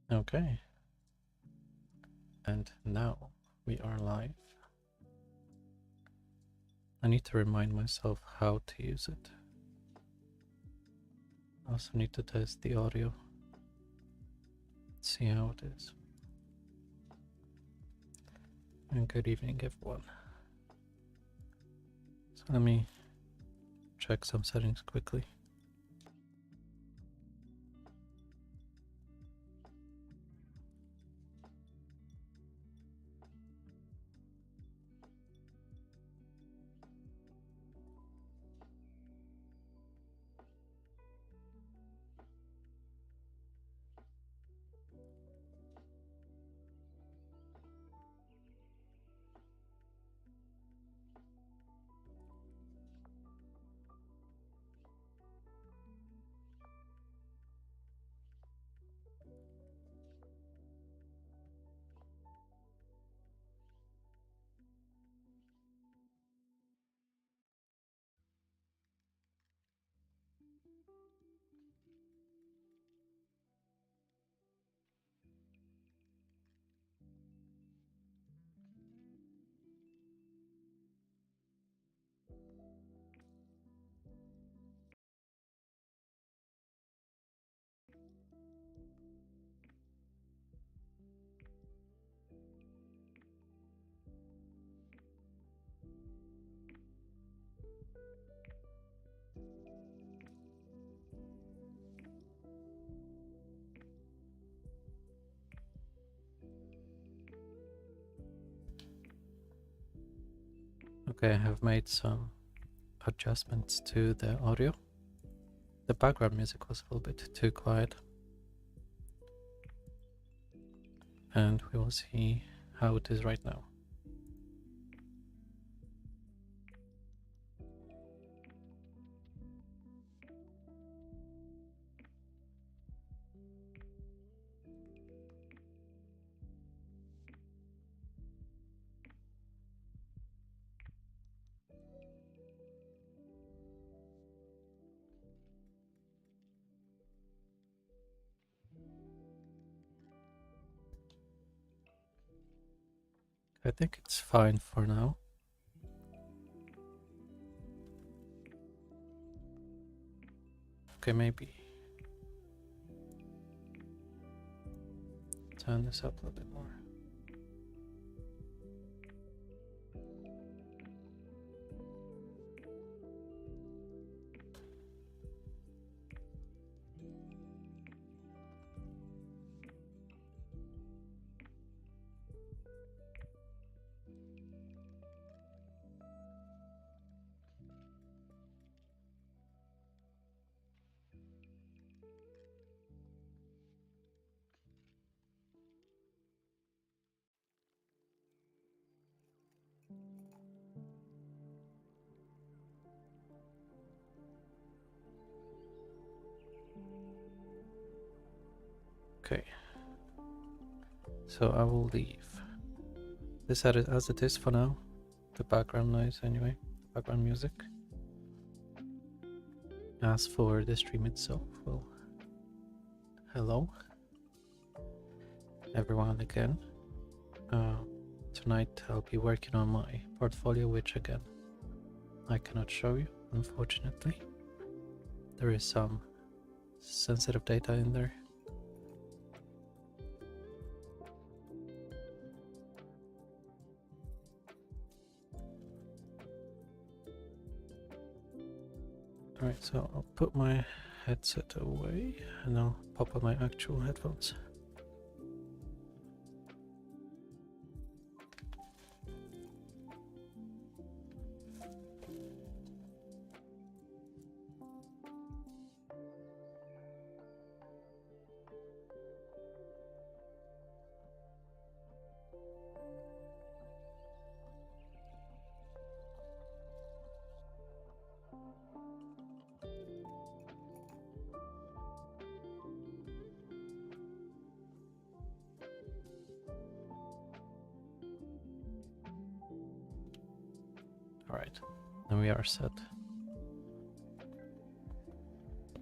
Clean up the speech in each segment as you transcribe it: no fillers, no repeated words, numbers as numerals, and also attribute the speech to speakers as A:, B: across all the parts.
A: Okay. And now we are live. I need to remind myself how to use it. I also need to test the audio. See how it is. And good evening, everyone. So let me check some settings quickly. Okay, I have made some adjustments to the audio. The background music was a little bit too quiet. And we will see how it is right now. I think it's fine for now. Okay, maybe turn this up a little bit more. Okay, so I will leave this as it is for now. The background noise anyway, background music. As for the stream itself, well, hello everyone again. Tonight I'll be working on my portfolio, which again I cannot show you, unfortunately. There is some sensitive data in there. Alright, so I'll put my headset away and I'll pop on my actual headphones. Alright, and we are set.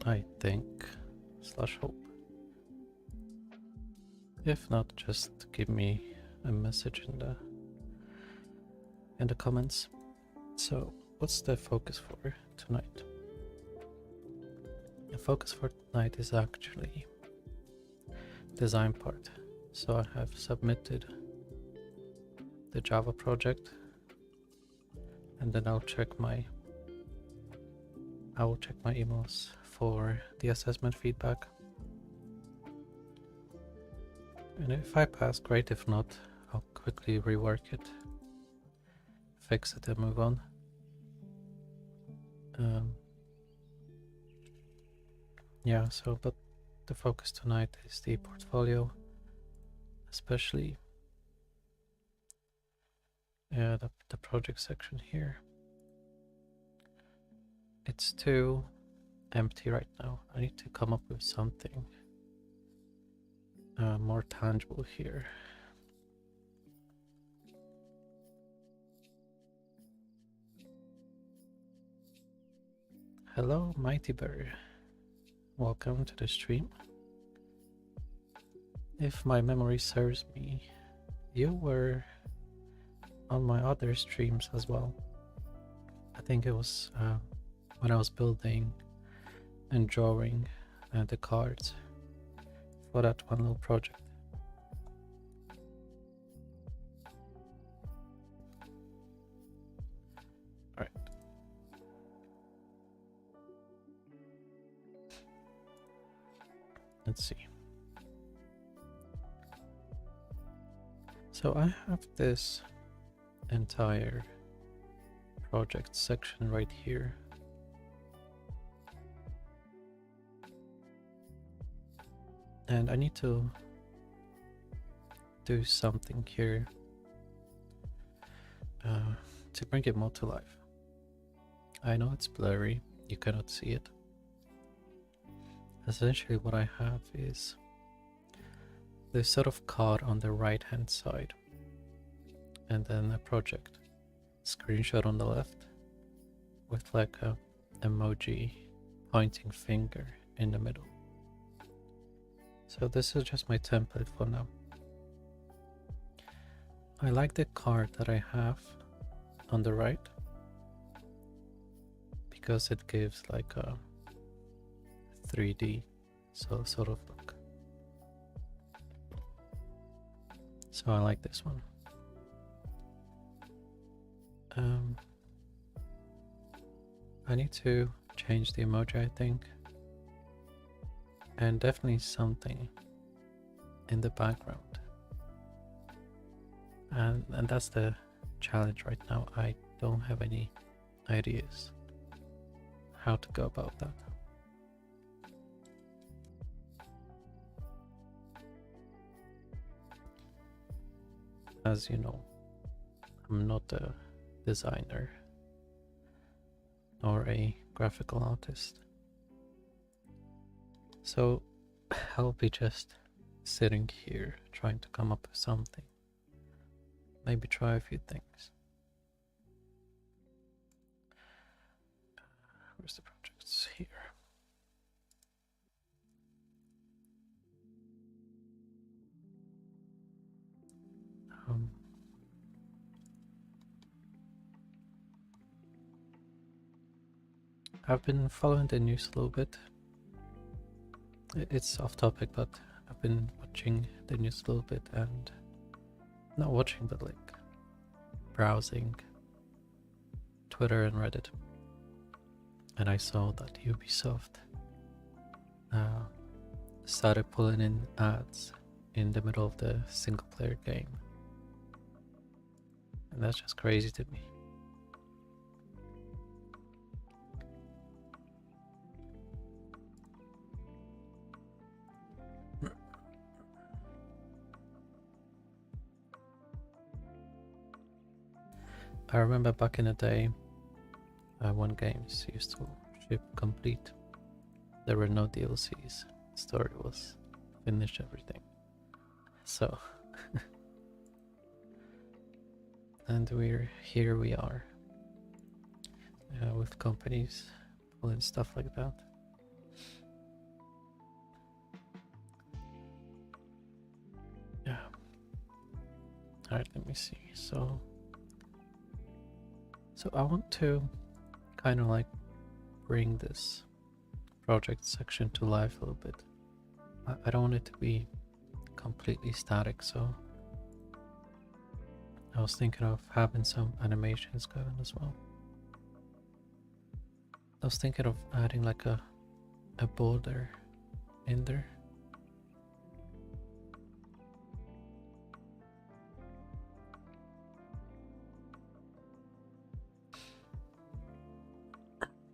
A: I think, slash hope. If not, just give me a message in the comments. So, what's the focus for tonight? The focus for tonight is actually design part. So I have submitted the Java project, and then I'll check my emails for the assessment feedback. And if I pass, great. If not, I'll quickly rework it, fix it, and move on. Yeah, so, but the focus tonight is the portfolio, especially the project section here. It's too empty right now. I need to come up with something more tangible here. Hello, Mighty Bird. Welcome to the stream. If my memory serves me, you were on my other streams as well. I think it was when I was building and drawing the cards for that one little project. Alright. Let's see. So I have this entire project section right here. And I need to do something here to bring it more to life. I know it's blurry, you cannot see it. Essentially what I have is this sort of card on the right hand side, and then a project screenshot on the left with like a emoji pointing finger in the middle. So this is just my template for now. I like the card that I have on the right because it gives like a 3D sort of look. So I like this one. I need to change the emoji, I think, and definitely something in the background. And that's the challenge right now. I don't have any ideas how to go about that. As you know, I'm not a designer or a graphical artist. So I'll be just sitting here trying to come up with something. Maybe try a few things. Where's the projects? Here. I've been following the news a little bit. It's off topic, but I've been watching the news a little bit, and not watching, but like browsing Twitter and Reddit. And I saw that Ubisoft started pulling in ads in the middle of the single player game. And that's just crazy to me. I remember back in the day when games used to ship complete, there were no DLCs. The story was finished, everything. So and here we are with companies pulling stuff like that. Alright, let me see. So I want to kind of like bring this project section to life a little bit. I don't want it to be completely static, so I was thinking of having some animations going as well. I was thinking of adding like a border in there.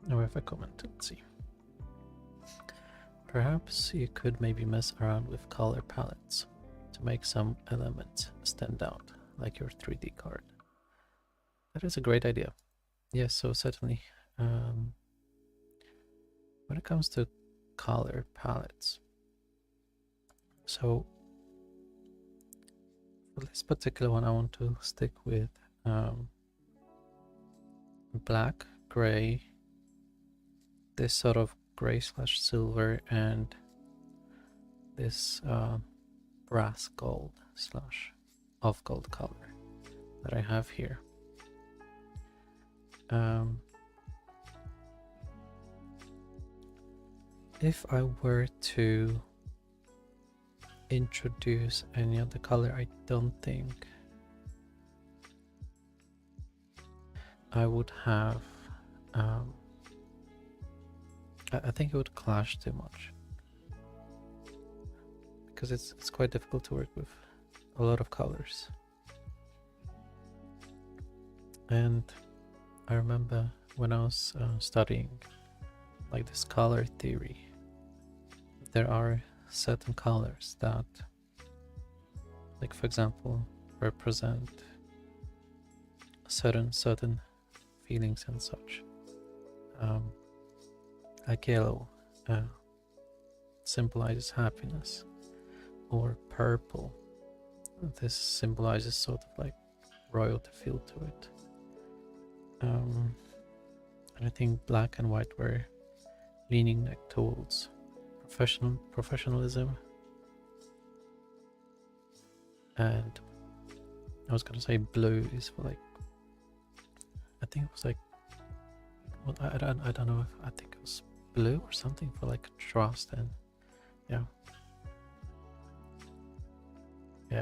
A: Now if I comment and see. Perhaps you could maybe mess around with color palettes to make some elements stand out, like your 3D card. That is a great idea. Yes, so certainly when it comes to color palettes, so for this particular one I want to stick with black, gray, this sort of gray/silver, and this brass gold / off gold color that I have here. If I were to introduce any other color, I don't think I would have I think it would clash too much, because it's quite difficult to work with a lot of colors. And I remember when I was studying like this color theory, there are certain colors that, like for example, represent certain feelings and such. Like yellow symbolizes happiness, or purple, this symbolizes sort of like royalty feel to it. And I think black and white were leaning like towards professionalism, and I was gonna say blue is for like, I think it was like, well, I don't know if I think it was blue or something for like trust. And yeah,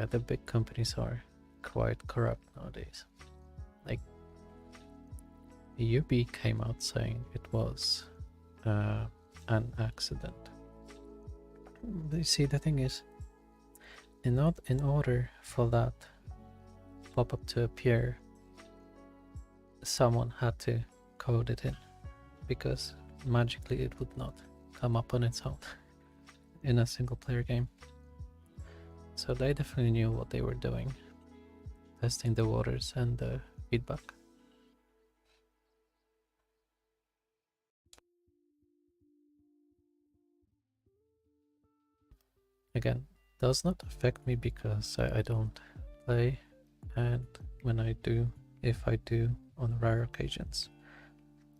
A: the big companies are quite corrupt nowadays. Like UB came out saying it was an accident. You see, the thing is, in order for that pop-up to appear, someone had to code it in, because magically it would not come up on its own in a single player game. So they definitely knew what they were doing, testing the waters and the feedback. Again, does not affect me because I don't play, and when I do, if I do on rare occasions,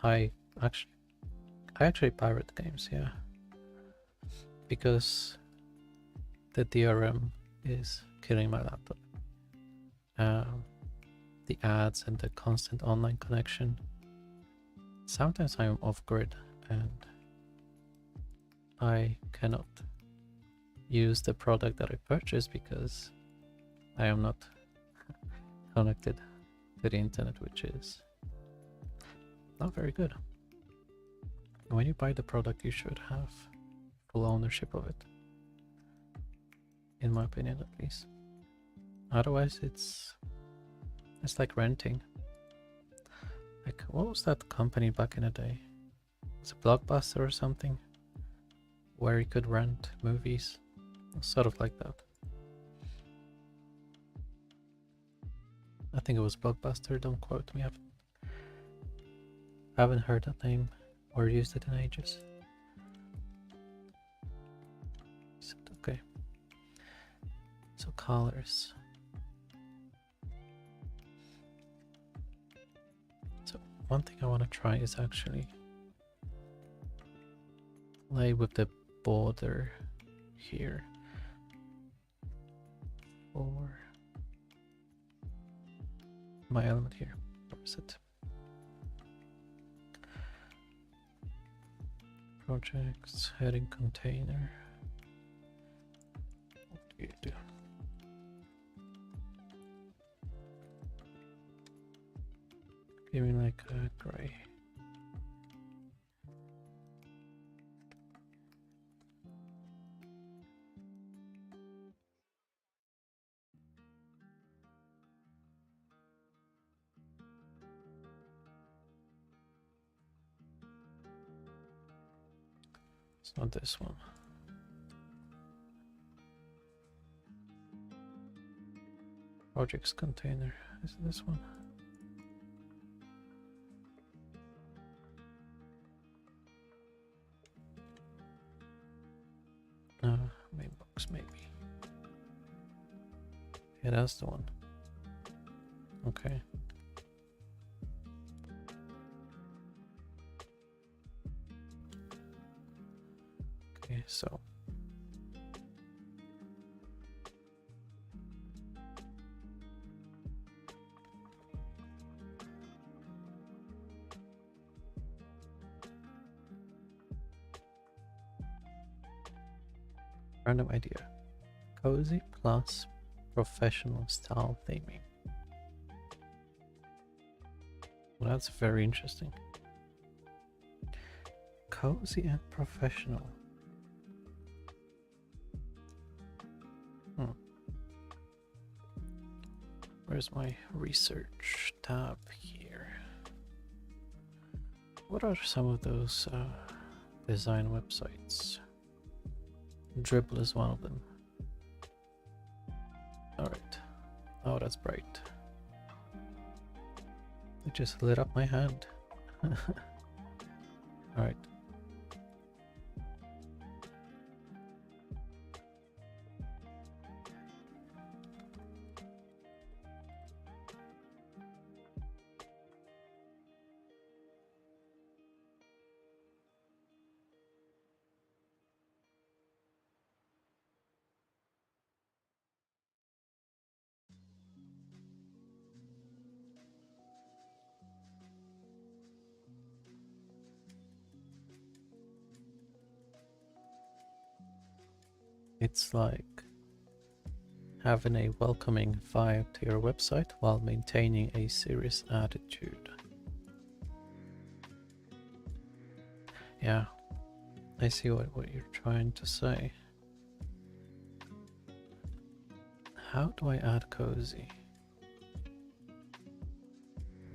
A: I actually pirate games, yeah, because the DRM is killing my laptop. The ads and the constant online connection. Sometimes I'm off grid and I cannot use the product that I purchased because I am not connected to the internet, which is not very good. When you buy the product, you should have full ownership of it, in my opinion at least. Otherwise it's like renting. Like, what was that company back in the day? Was it Blockbuster or something, where you could rent movies? Sort of like that. I think it was Blockbuster, don't quote me. I haven't heard that name or used it in ages. Okay. So colors. So one thing I want to try is actually play with the border here. my element here. Where is it? Projects, heading container. What do you do? Give me like a gray. It's not this one. Projects container. Is it this one? Main box maybe. Yeah, that's the one. Okay. Okay, so random idea. Cozy plus professional style theming. Well, that's very interesting. Cozy and professional. Where's my research tab here? What are some of those design websites? Dribble is one of them. Alright. Oh, that's bright. It just lit up my hand. Alright. It's like having a welcoming vibe to your website while maintaining a serious attitude. Yeah, I see what you're trying to say. How do I add cozy?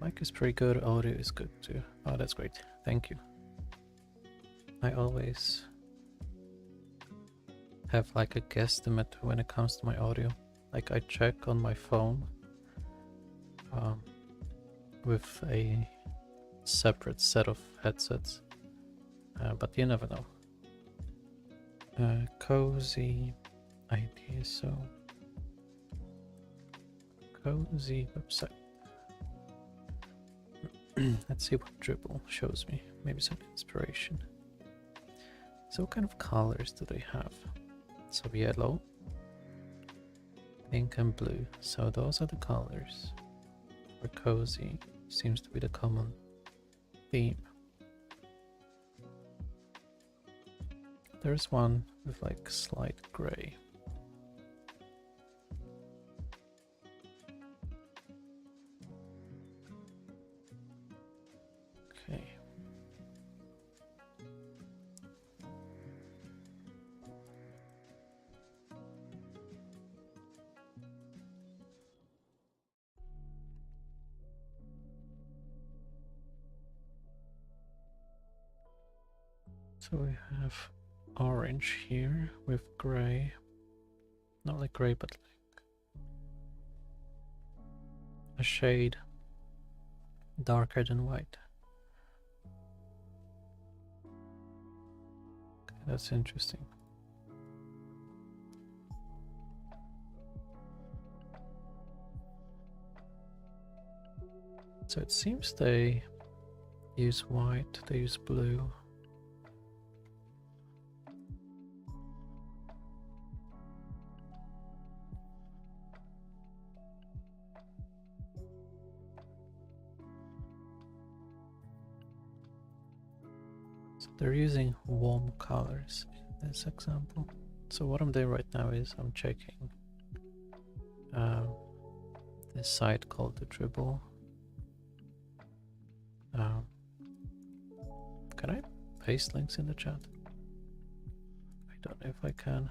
A: Mic is pretty good, audio is good too. Oh, that's great. Thank you. I always have like a guesstimate when it comes to my audio. Like I check on my phone with a separate set of headsets, but you never know. Cozy idea, so cozy website. Let's see what Dribble shows me. Maybe some inspiration. So what kind of colors do they have? So yellow, pink and blue. So those are the colors. For cozy seems to be the common theme. There's one with like slight gray. Okay. So we have orange here with gray. Not like gray, but like a shade darker than white. Okay, that's interesting. So it seems they use white, they use blue. So they're using warm colors in this example. So what I'm doing right now is I'm checking this site called the Dribble. Can I paste links in the chat? I don't know if I can.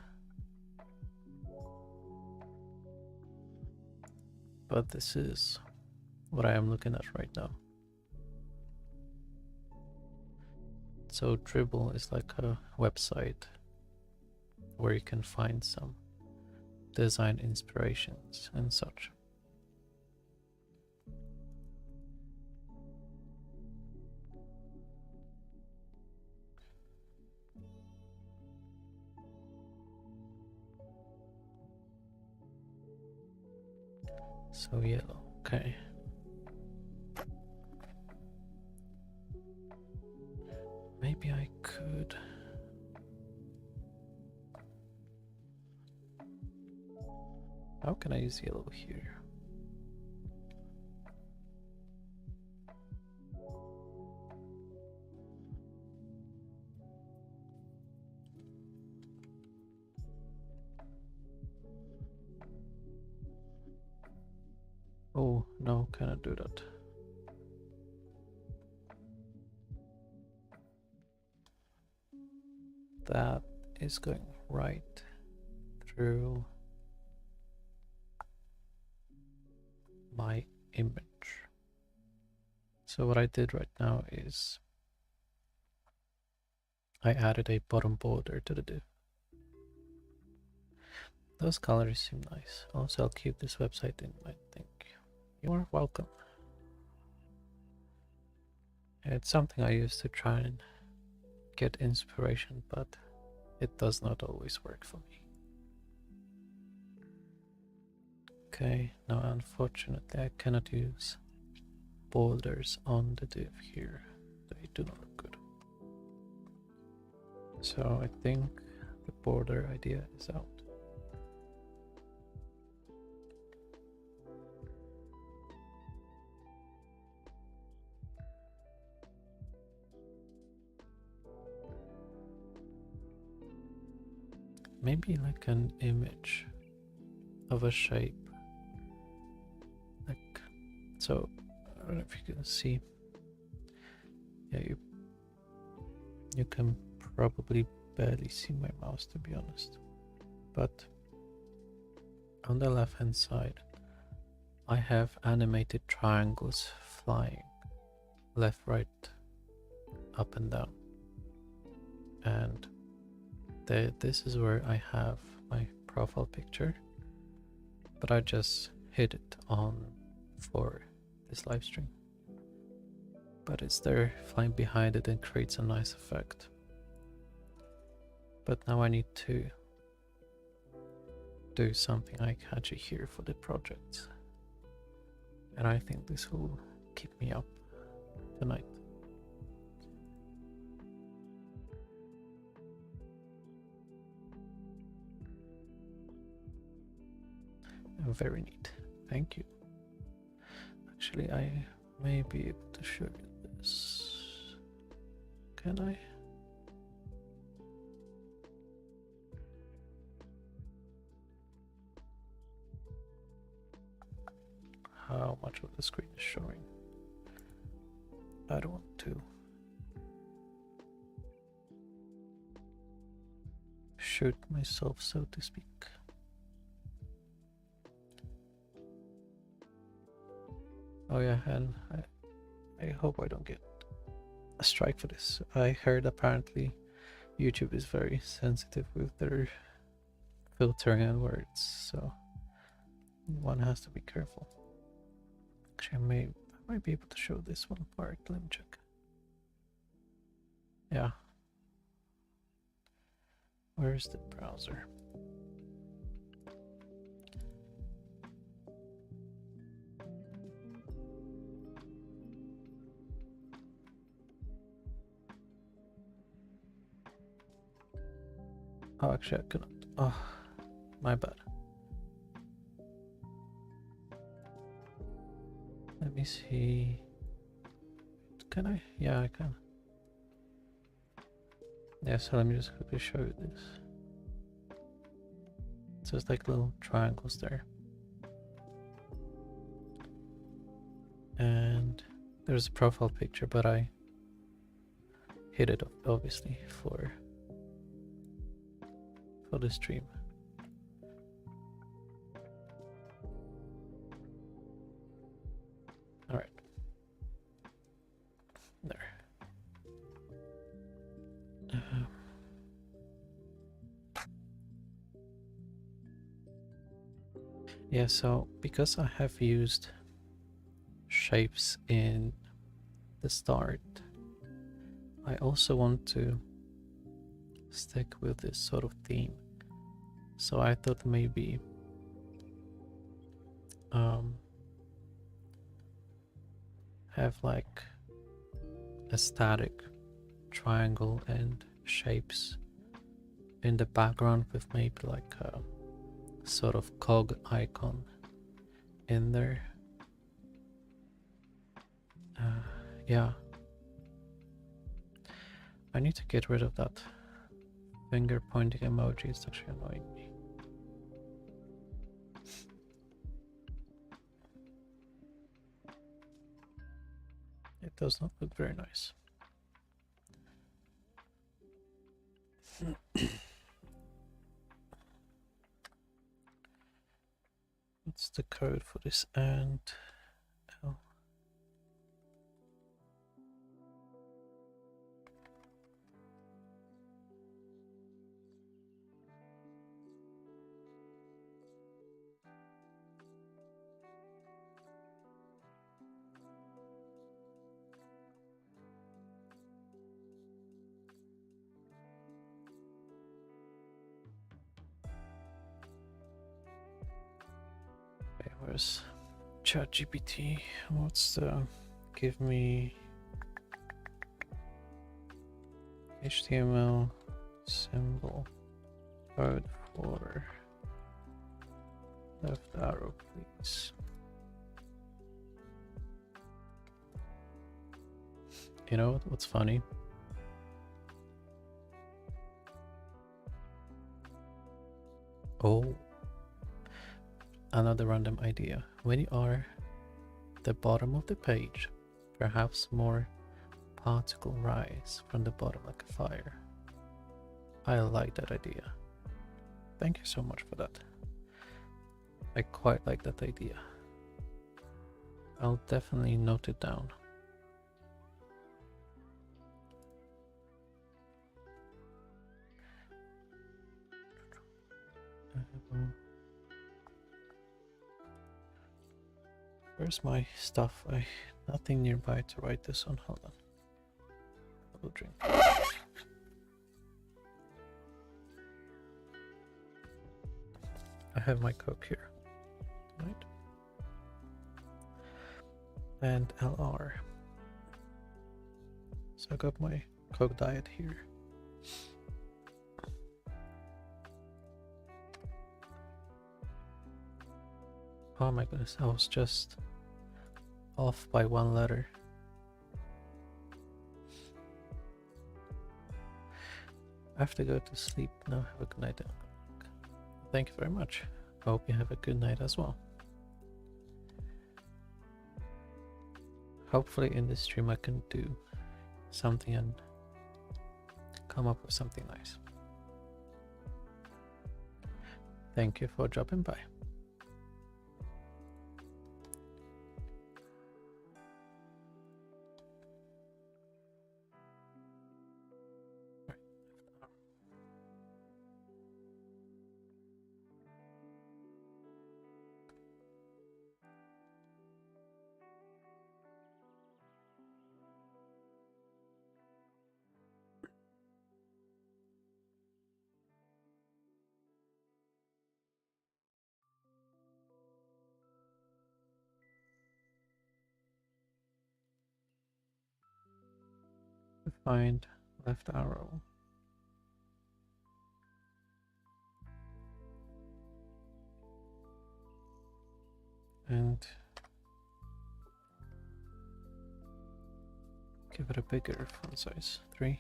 A: But this is what I am looking at right now. So Dribble is like a website where you can find some design inspirations and such. So yellow, okay. Maybe I could. How can I use yellow here? Oh, no, cannot do that. That is going right through my image. So what I did right now is I added a bottom border to the div. Those colors seem nice. Also, I'll keep this website in mind. Thank you. You are welcome. It's something I use to try and get inspiration, but it does not always work for me. Okay, now unfortunately I cannot use borders on the div here. They do not look good. So I think the border idea is out. Maybe like an image of a shape. Like, so, I don't know if you can see. Yeah, you can probably barely see my mouse, to be honest. But on the left hand side, I have animated triangles flying left, right, up and down. And this is where I have my profile picture, but I just hid it on for this live stream. But it's there flying behind it and creates a nice effect. But now I need to do something eye catchy here for the project. And I think this will keep me up tonight. Very neat. Thank you. Actually, I may be able to show you this. Can I? How much of the screen is showing? I don't want to shoot myself, so to speak. Oh yeah, and I hope I don't get a strike for this. I heard apparently YouTube is very sensitive with their filtering and words, so one has to be careful. Actually, I might be able to show this one part. Let me check. Yeah. Where's the browser? Oh, actually, I cannot. Oh, my bad. Let me see. Can I? Yeah, I can. Yeah, so let me just quickly show you this. So it's like little triangles there. And there's a profile picture, but I hid it obviously for the stream. All right, there. Yeah, so because I have used shapes in the start, I also want to stick with this sort of theme. So I thought maybe have like a static triangle and shapes in the background with maybe like a sort of cog icon in there. Yeah, I need to get rid of that finger pointing emoji. It's actually annoying me. It does not look very nice. What's the code for this? And oh. Okay, where's ChatGPT? What's the give me HTML symbol code for left arrow, please. You know what's funny? Oh, another random idea. When you are at the bottom of the page, perhaps more particle rise from the bottom like a fire. I like that idea. Thank you so much for that. I quite like that idea. I'll definitely note it down. Where's my stuff? Nothing nearby to write this on. Hold on. I will drink. I have my Coke here, right? And LR. So I got my Coke diet here. Oh my goodness, I was just off by one letter. I have to go to sleep now. Have a good night. Thank you very much. I hope you have a good night as well. Hopefully in this stream I can do something and come up with something nice. Thank you for dropping by. Find left arrow. And give it a bigger font size. 3.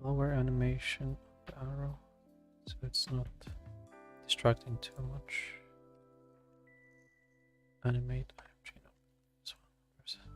A: lower animation of the arrow so it's not distracting too much. Animate. Actually, no. This one. Where's it?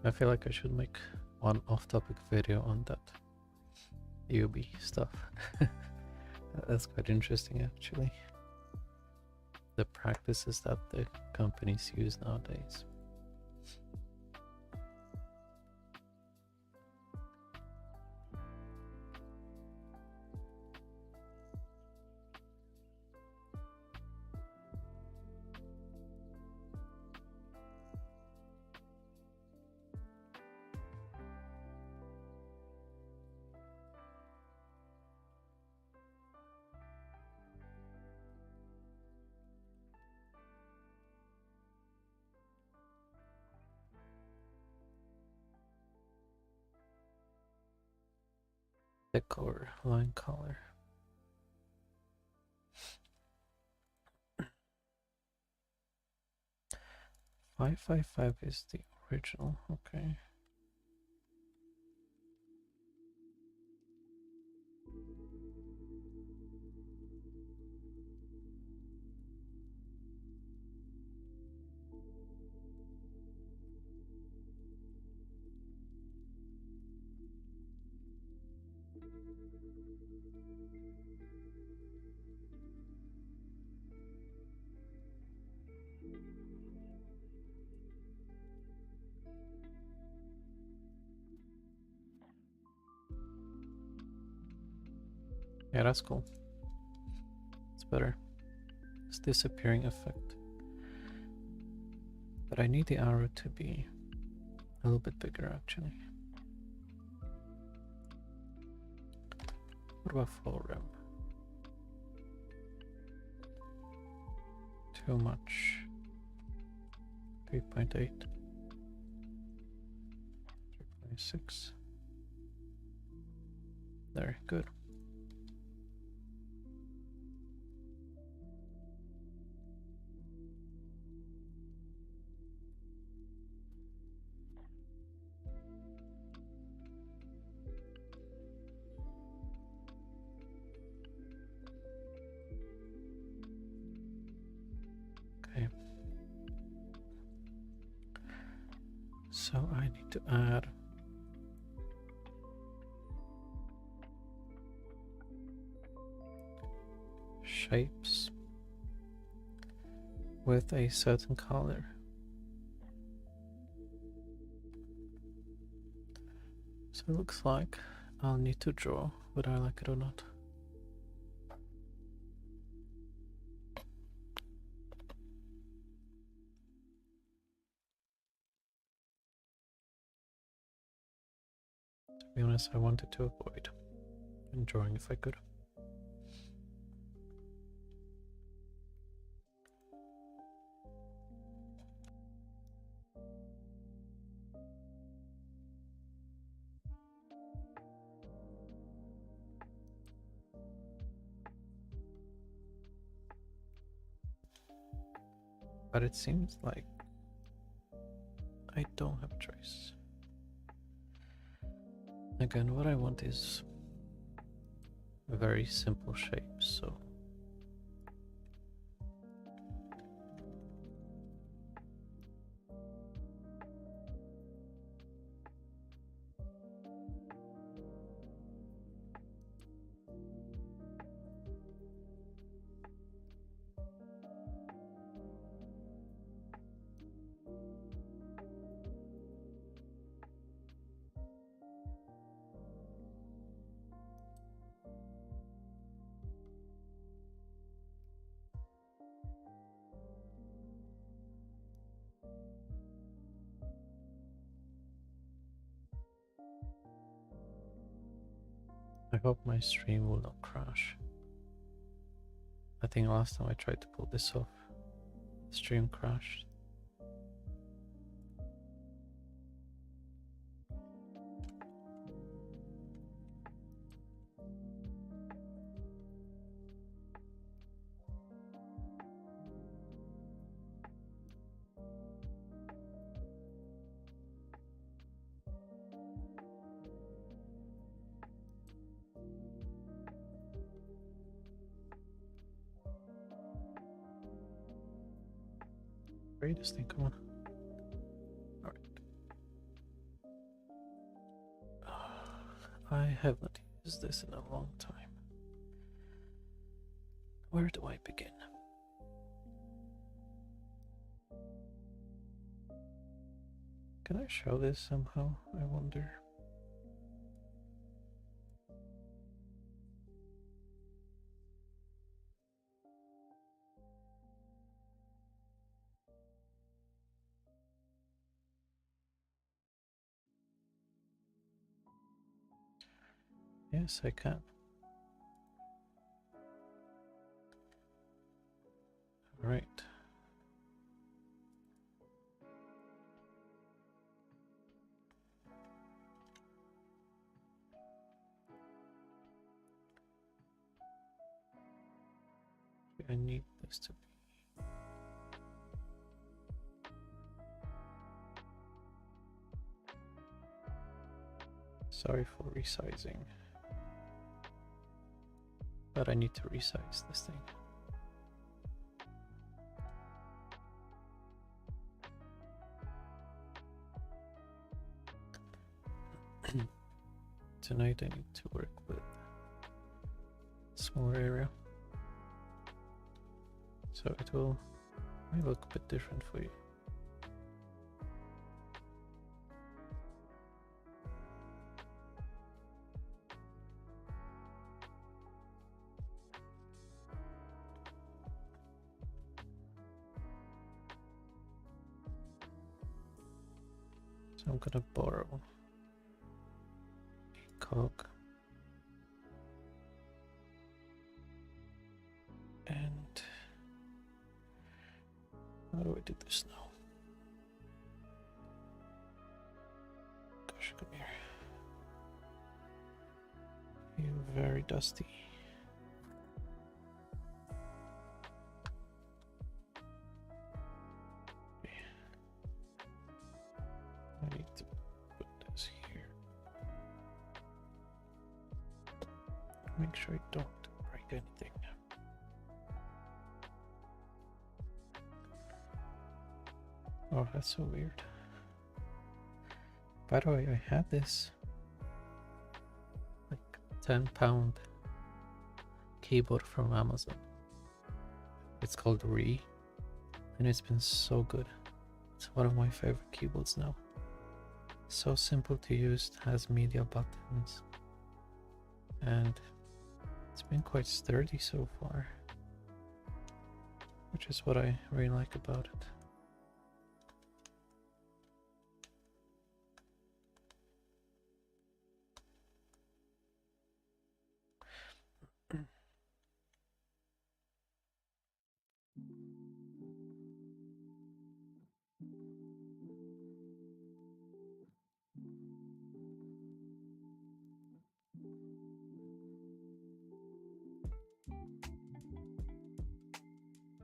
A: I feel like I should make one off-topic video on that UB stuff. That's quite interesting, actually. The practices that the companies use nowadays. Decor, line color. "555" is the original, okay. Yeah, that's cool. It's better. It's disappearing effect. But I need the arrow to be a little bit bigger, actually. What about full rim? Too much. 3.8. 3.6. There, good. Okay. So I need to add shapes with a certain color. So it looks like I'll need to draw whether I like it or not. To be honest, I wanted to avoid drawing if I could. But it seems like I don't have a choice. Again, what I want is very simple shapes, so I hope my stream will not crash. I think last time I tried to pull this off, the stream crashed. This thing, come on. Alright. I have not used this in a long time. Where do I begin? Can I show this somehow? I wonder. Yes, I can. Right. I need this to be. Sorry for resizing. But I need to resize this thing. Tonight I need to work with a smaller area. So it will look a bit different for you. So I'm gonna borrow a cog and how do I do this now? Gosh, come here. You're very dusty. I need to put this here. Make sure I don't break anything. Oh, that's so weird. By the way, I had this like 10-pound keyboard from Amazon. It's called Re, and it's been so good. It's one of my favorite keyboards now. So simple to use, it has media buttons, and it's been quite sturdy so far, which is what I really like about it.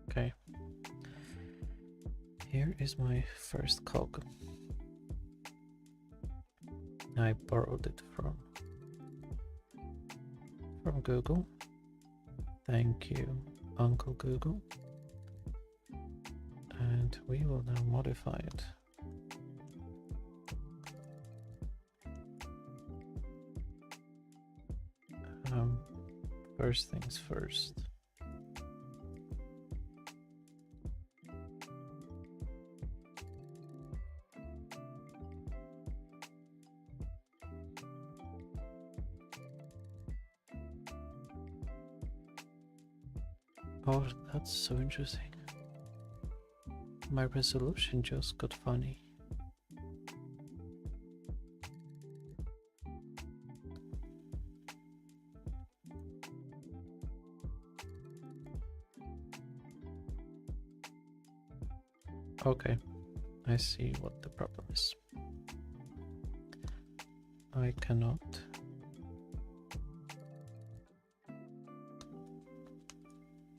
A: Okay, here is my first cog. I borrowed it from Google. Thank you, Uncle Google. And we will now modify it. First things first. Oh, that's so interesting. My resolution just got funny. Okay, I see what the problem is. I cannot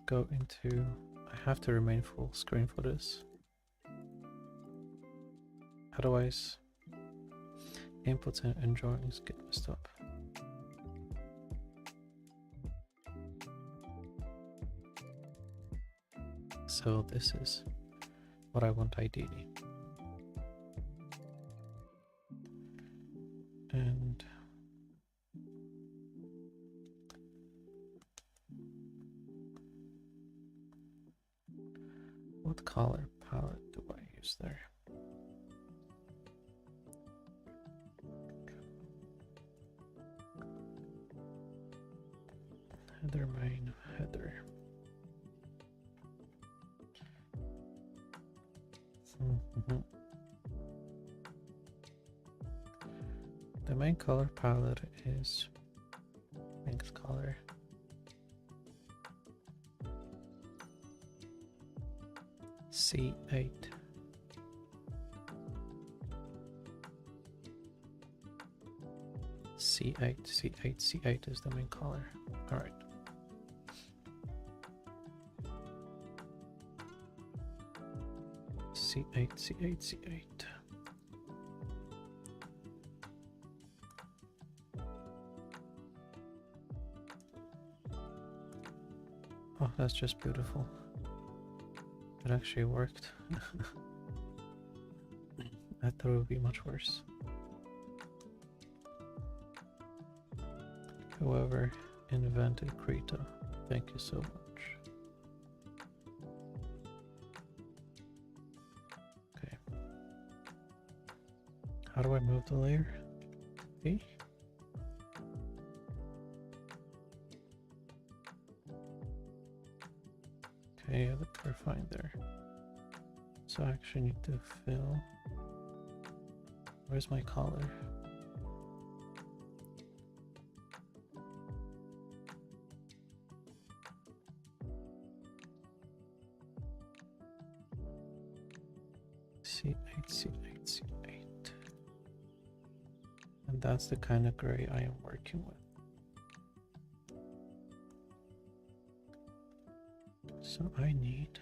A: go into... I have to remain full screen for this. Otherwise, inputs and drawings get messed up. So this is what I want ideally. And what color palette do I use there? Header main, header. The main color palette is pink color. C8. C8 is the main color. All right. C8. Oh, that's just beautiful. It actually worked. I thought it would be much worse. Whoever invented Krita, thank you so much. Okay. How do I move the layer? E? Okay, I look we're fine there. So I actually need to fill. Where's my color? C8. And that's the kind of gray I am working with. So I need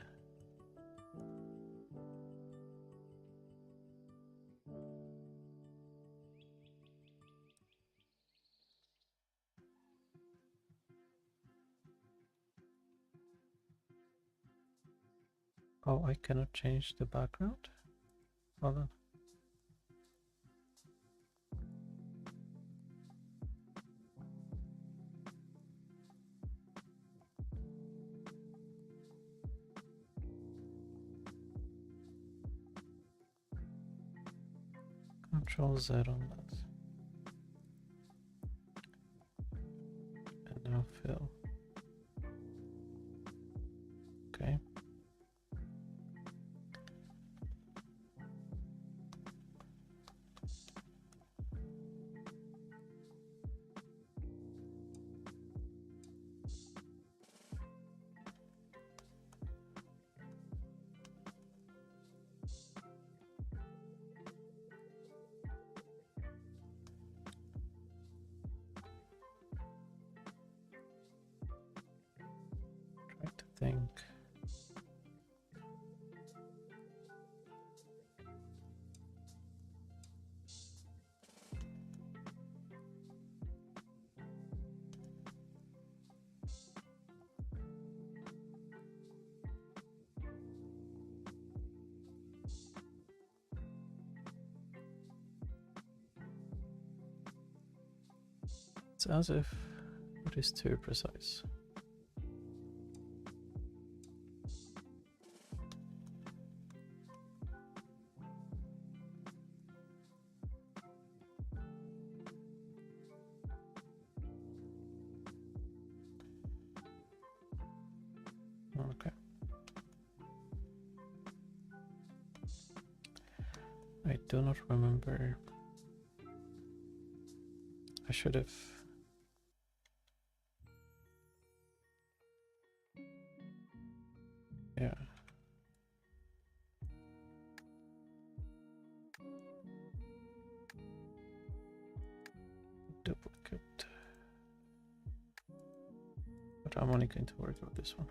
A: oh, I cannot change the background? Hold on. Control Z on that. And now fill. Okay. Try to think. It's as if it is too precise. Okay. I do not remember. I should have. Yeah. but I'm only going to work with this one.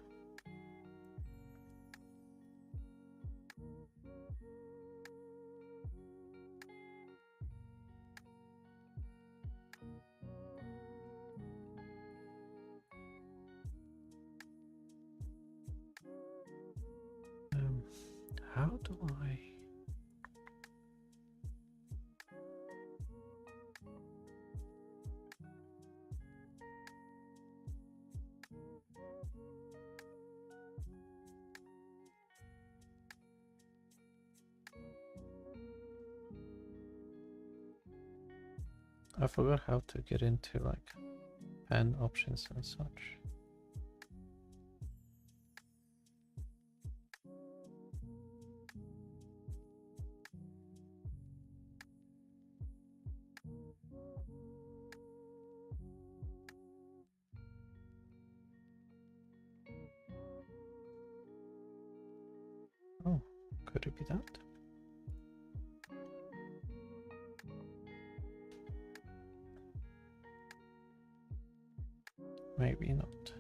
A: How do I... I forgot how to get into like pen options and such. Oh, could it be that? Maybe not.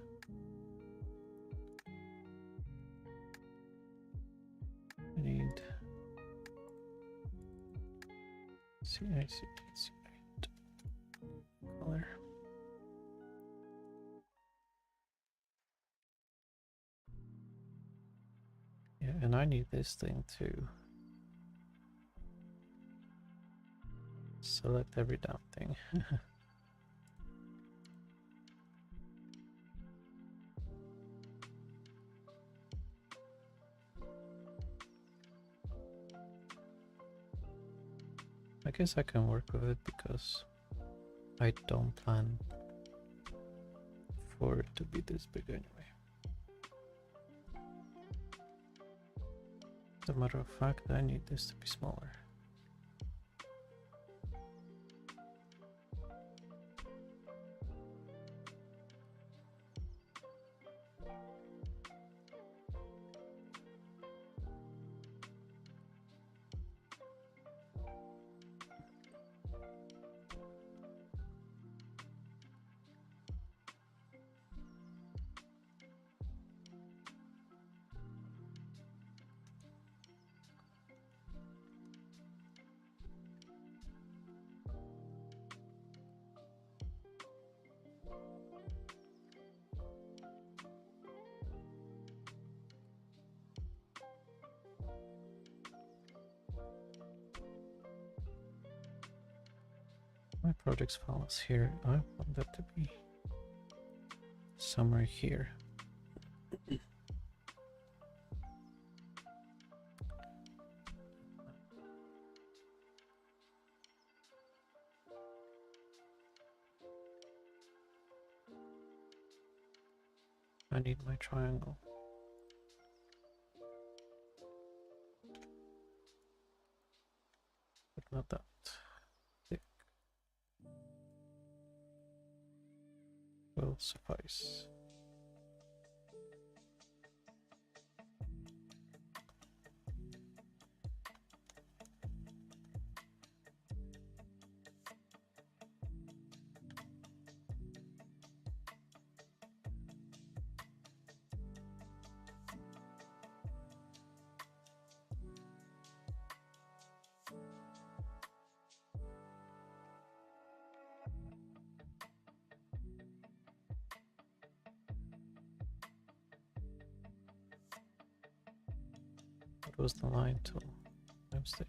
A: I need CIC color. Yeah, and I need this thing to select every damn thing. I guess I can work with it because I don't plan for it to be this big anyway. As a matter of fact, I need this to be smaller. My projects file is here. I want that to be somewhere here. I need my triangle. But not that thick. Will suffice. What was the line tool? My mistake.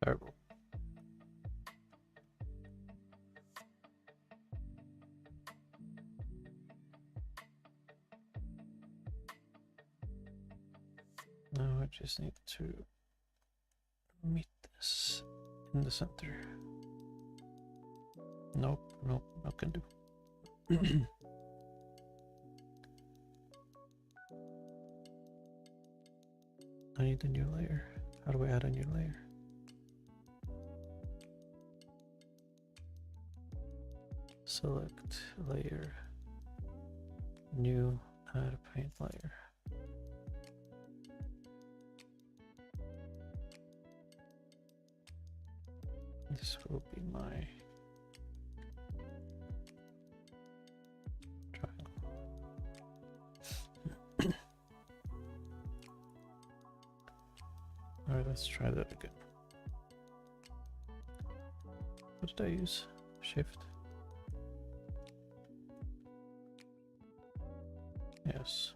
A: Terrible. Now I just need to meet this in the center. Nope, nope, no can do. I need a new layer. How do I add a new layer? Select layer, new, add a paint layer. This will be my triangle. Alright, let's try that again. What did I use? Shift. Yes.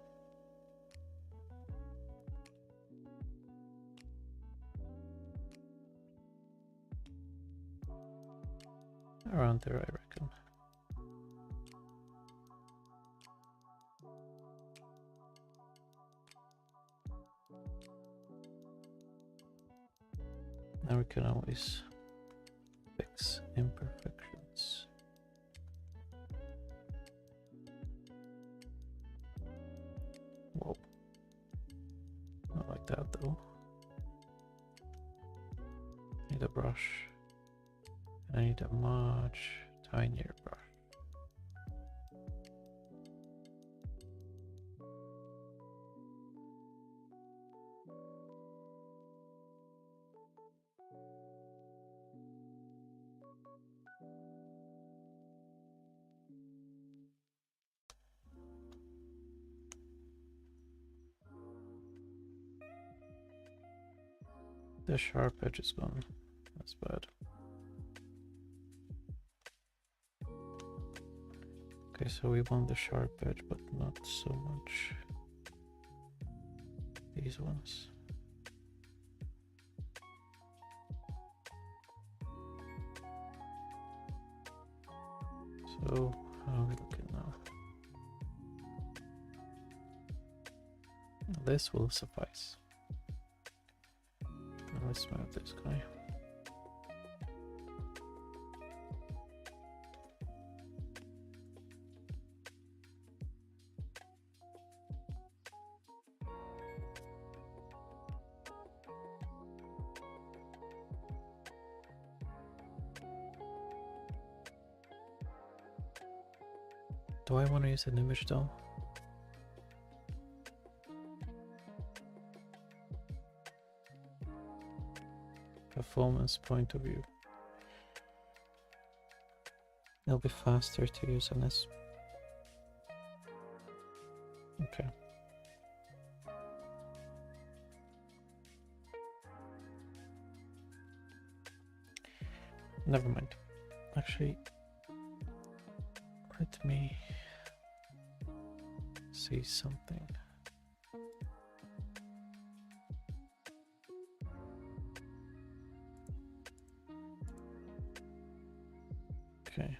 A: Around there, I reckon. Now we can always fix imperfections. Whoa. Not like that though. Need a brush. I need a much tinier brush. The sharp edge is gone. That's bad. Okay, so we want the sharp edge, but not so much these ones. So, how are we looking now? This will suffice. Now let's move this guy. Do I want to use an image though? Performance point of view. It'll be faster to use on this. Okay. Never mind. Actually, let me see something. Okay.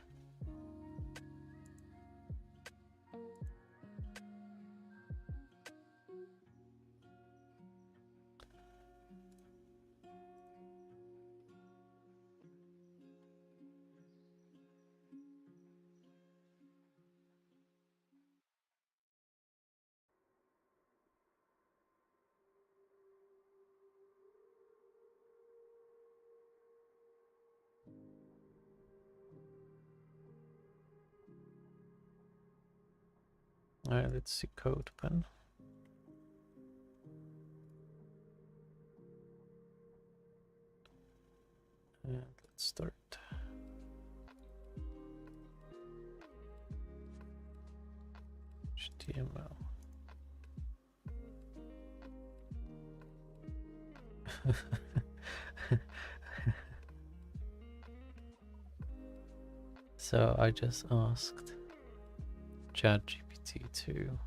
A: Alright, let's see code pen. And let's start. HTML. So I just asked ChatGPT to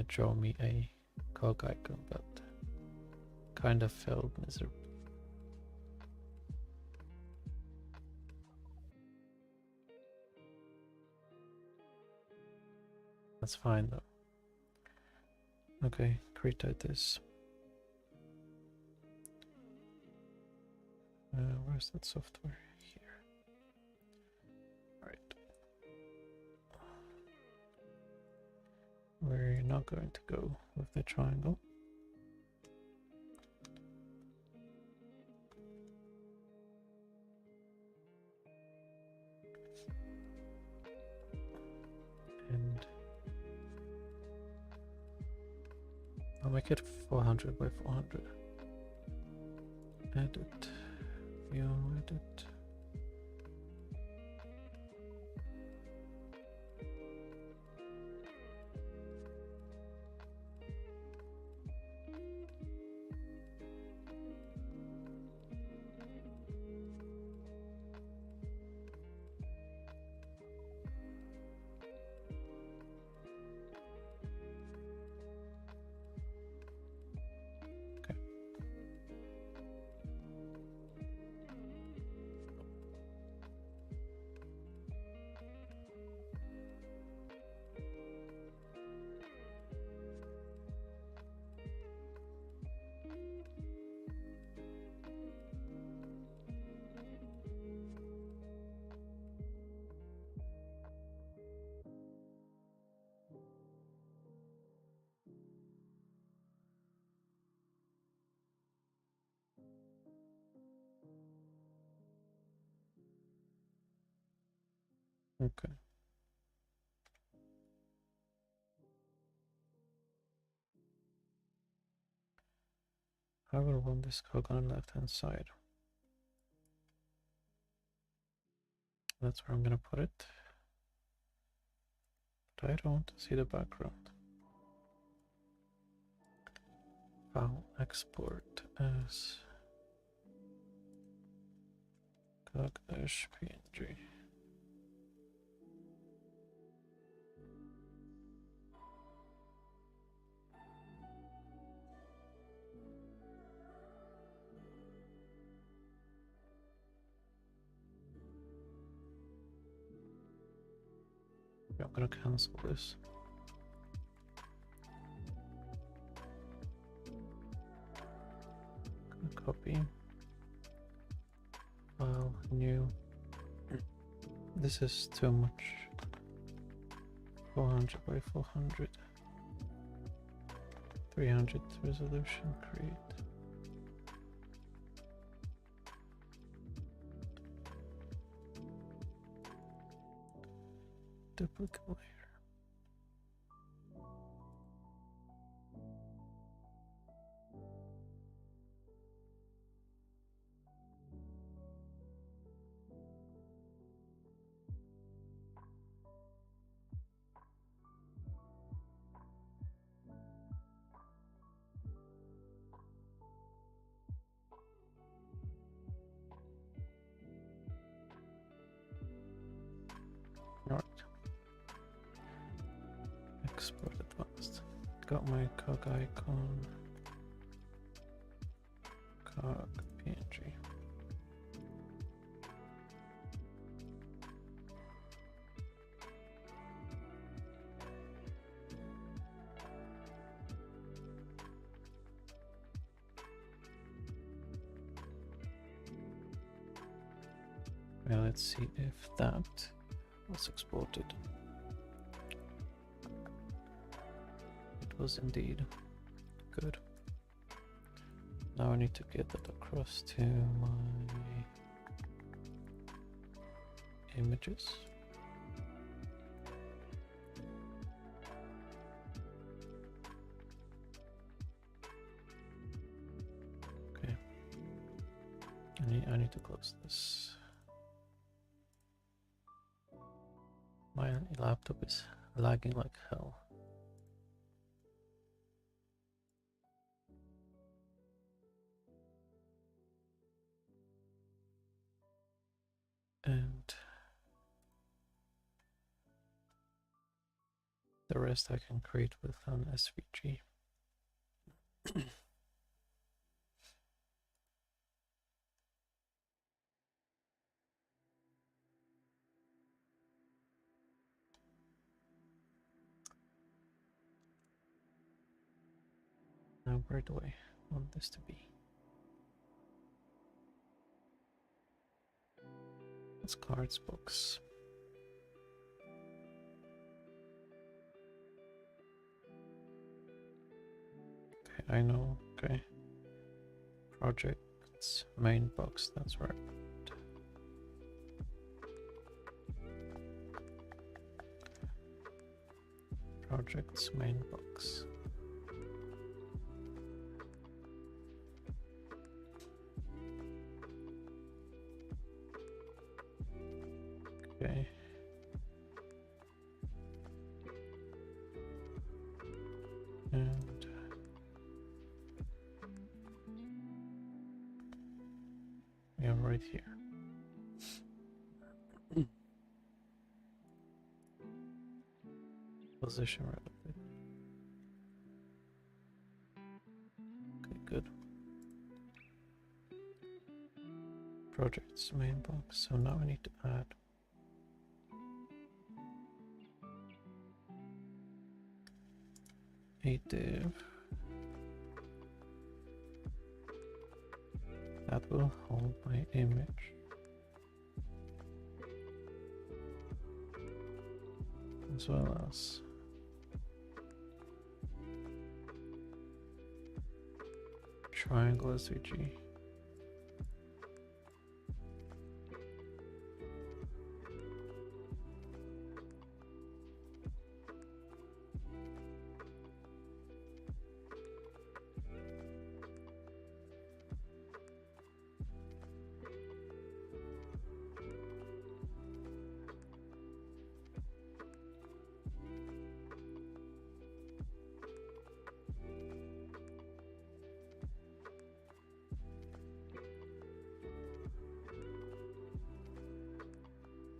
A: draw me a cog icon, but kind of failed miserably. That's fine though. Okay, create this. Where's that software? Here. Alright. We're not going to go with the triangle. And I'll make it 400 by 400. Edit. View, edit. Okay. I will run this cog on the left hand side. That's where I'm gonna put it. But I don't want to see the background. File export as cog-png. I'm gonna cancel this. Gonna copy. File, new. This is too much. 400 by 400. 300 resolution, create. Duplicate layer. Alright. Export advanced. Got my cog icon. Cog PNG. Well, let's see if that was exported. It was indeed. Good. Now I need to get that across to my images. Okay. I need to close this. My laptop is lagging like hell. And the rest I can create with an SVG. Where do I want this to be? It's cards, books. Okay, I know. Okay. Projects, main box, that's right. Projects, main box. Okay. And we are right here. Position relative. Okay, good. Projects, main box. So now I need to add a div that will hold my image. As well as triangle SVG.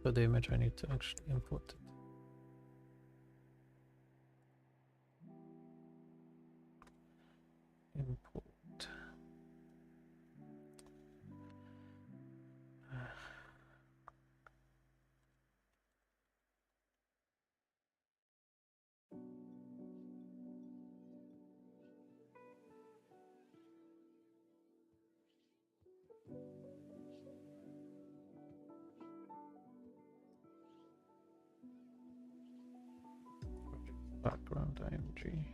A: So the image I need to actually input it. Import. Background img.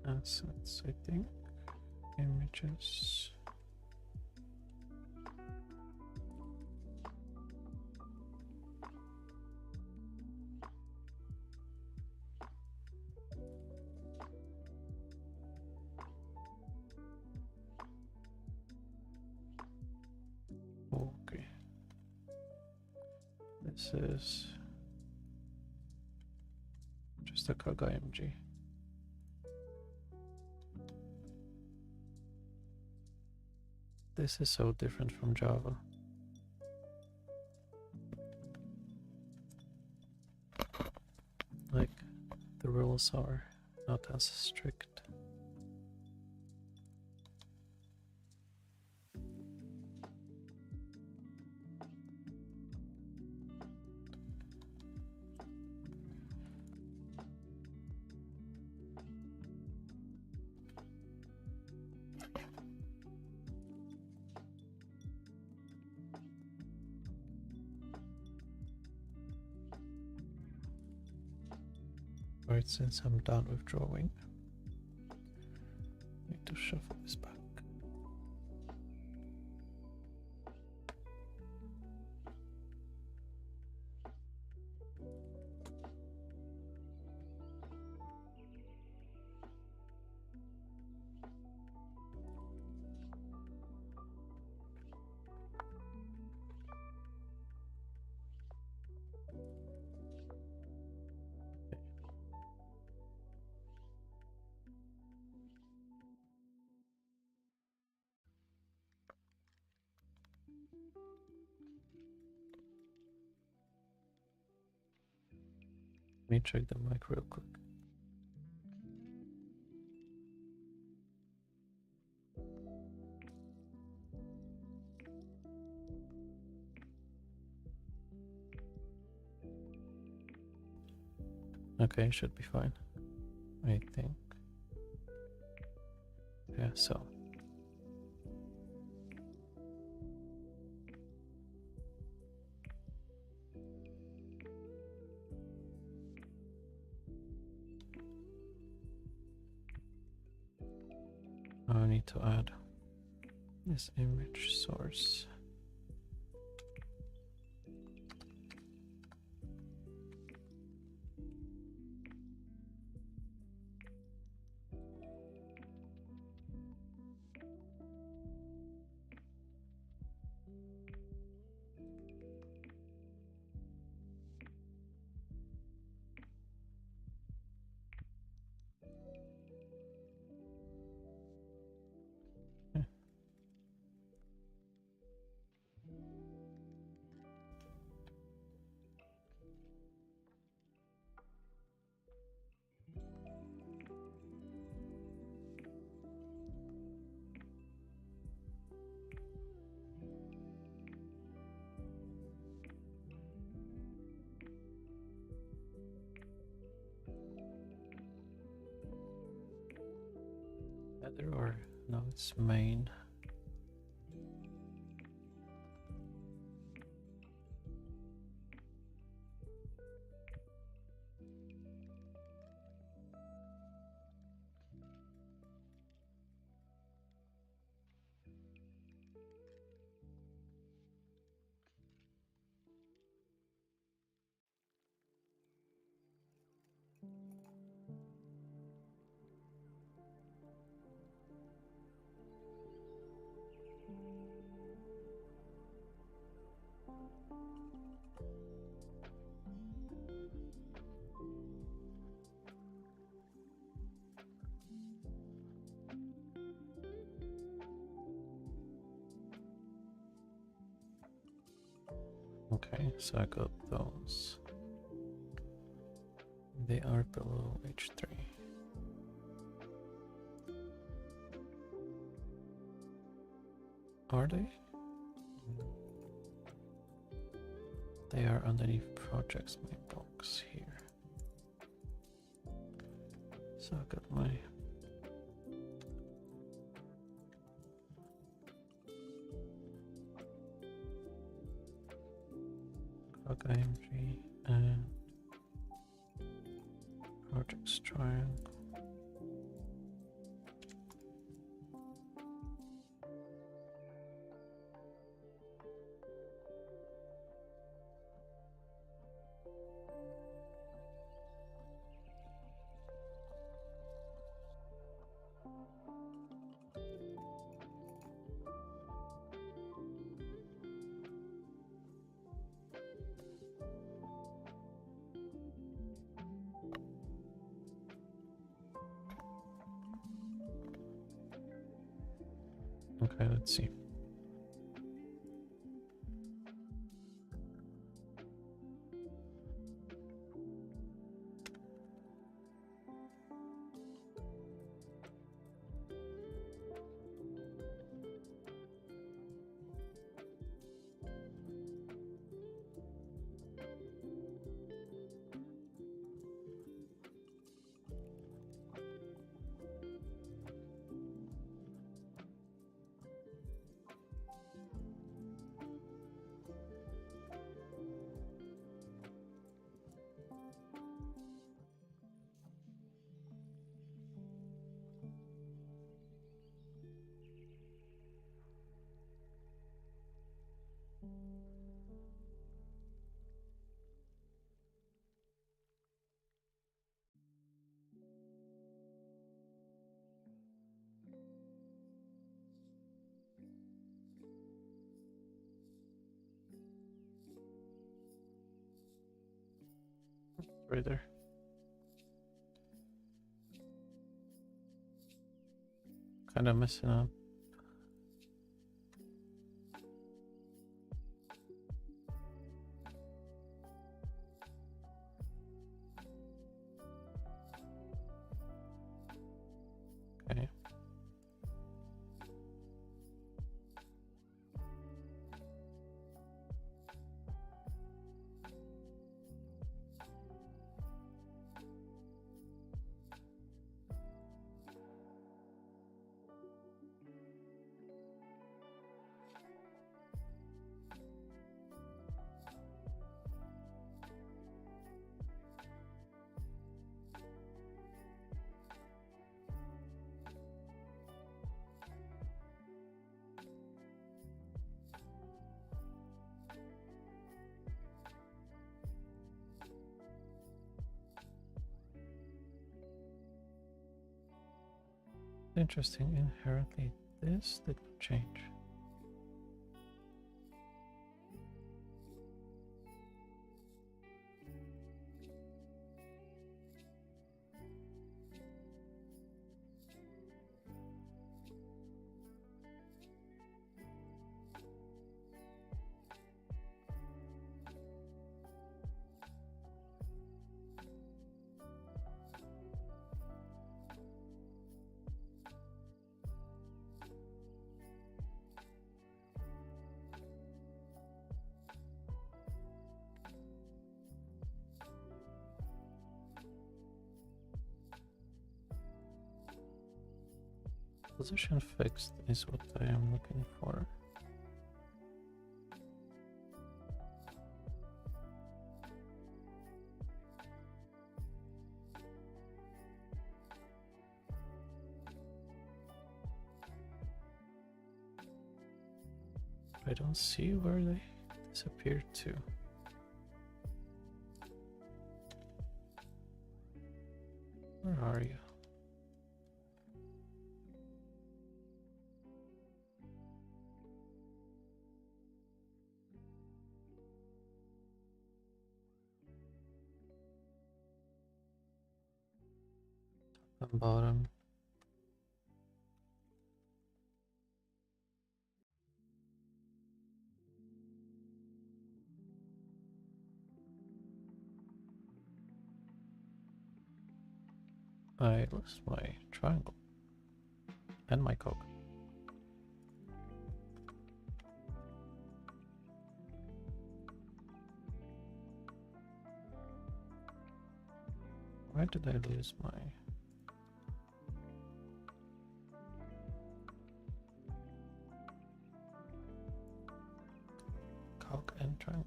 A: Assets, I think. Images. Okay. This is just a Kaga MG. This is so different from Java. Like, the rules are not as strict. Right, since I'm done with drawing, I need to shuffle this back. Let me check the mic real quick. Okay, should be fine. I think. Yeah, so. I need to add this image source. Header or no, it's main. Okay, so I got those. They are below H3. Are they? They are underneath projects mailbox here. So I got my IMG and projects triangle. Okay, let's see. Right there. Kind of messing up. Okay. Interesting, inherently this did not change. Position fixed is what I am looking for. I don't see where they disappeared to. Where are you? Top and bottom. I lost my triangle and my coke. Why did I lose my coke and triangle?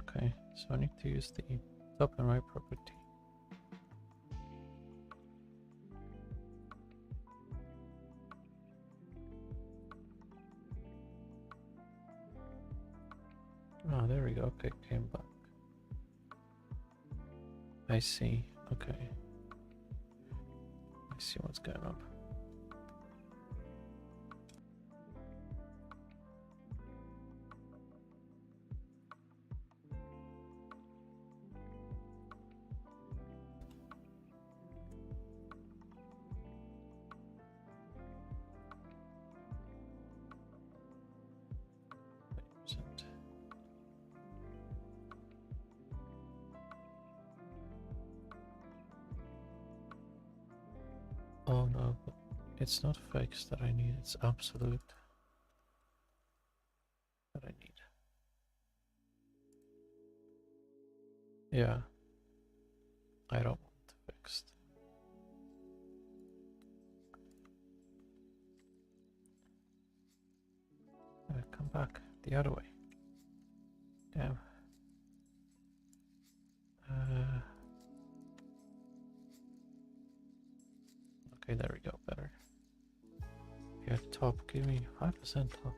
A: Okay, so I need to use the top and right property. Oh, there we go. Okay, came back. I see. Okay. I see what's going on. Oh no, but it's not fixed that I need, it's absolute that I need. Yeah, I don't want fixed. Come back the other way. Damn. Okay, there we go, better. Yeah, top, give me 5% top.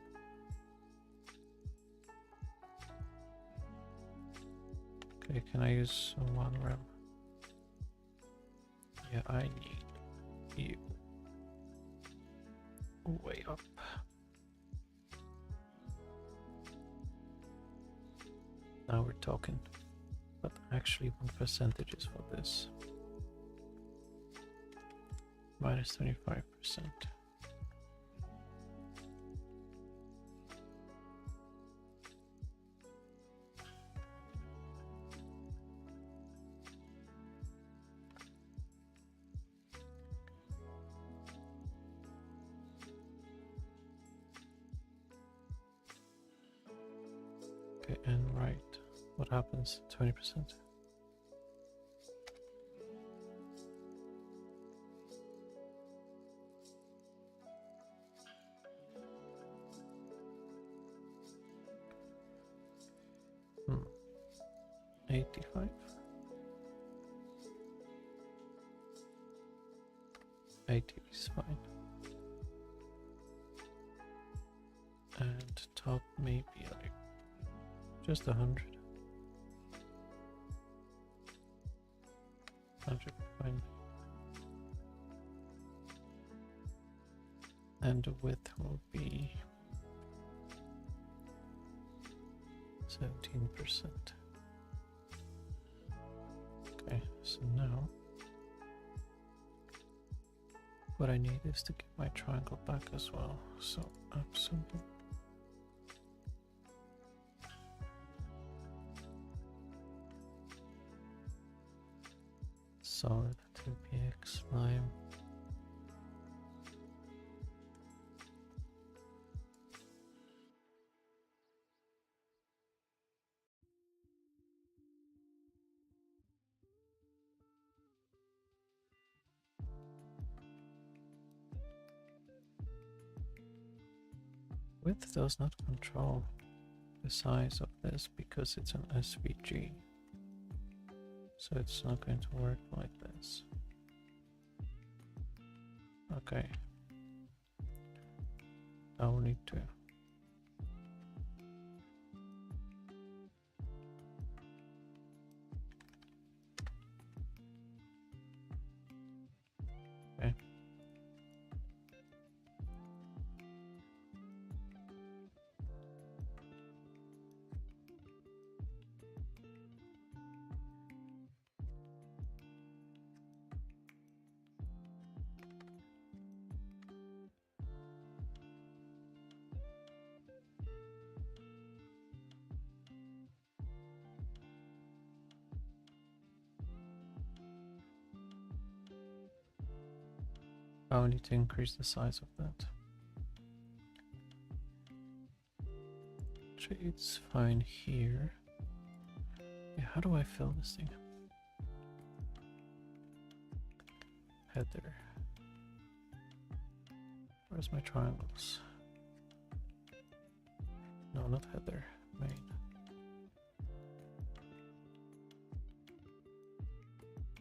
A: Okay, can I use one rem? Yeah, I need you way up. Now we're talking. But actually, what percentage is for this? Minus 25%. Okay, and right. What happens? 20%. Hmm. 85. 80 is fine. And top maybe like just 100. 100, fine. And the width will be 17%. Okay, so now what I need is to get my triangle back as well. So absolutely. Solid 2px line. Width does not control the size of this because it's an SVG. So it's not going to work like this. Okay. I'll need to. Okay. I'll need to increase the size of that. Actually, it's fine here. Yeah, how do I fill this thing? Header. Where's my triangles? No, not header. Main.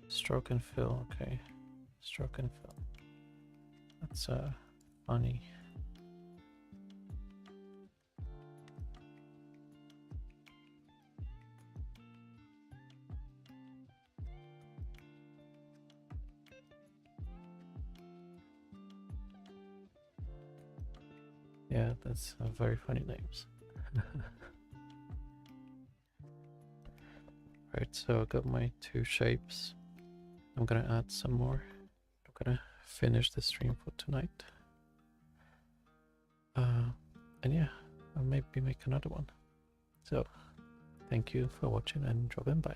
A: Stroke and fill. Okay. Stroke and fill. That's funny. Yeah, that's very funny names. Right, so I got my two shapes. I'm gonna add some more. I'm gonna finish the stream for tonight. And yeah, I'll maybe make another one. So, thank you for watching and drop in by.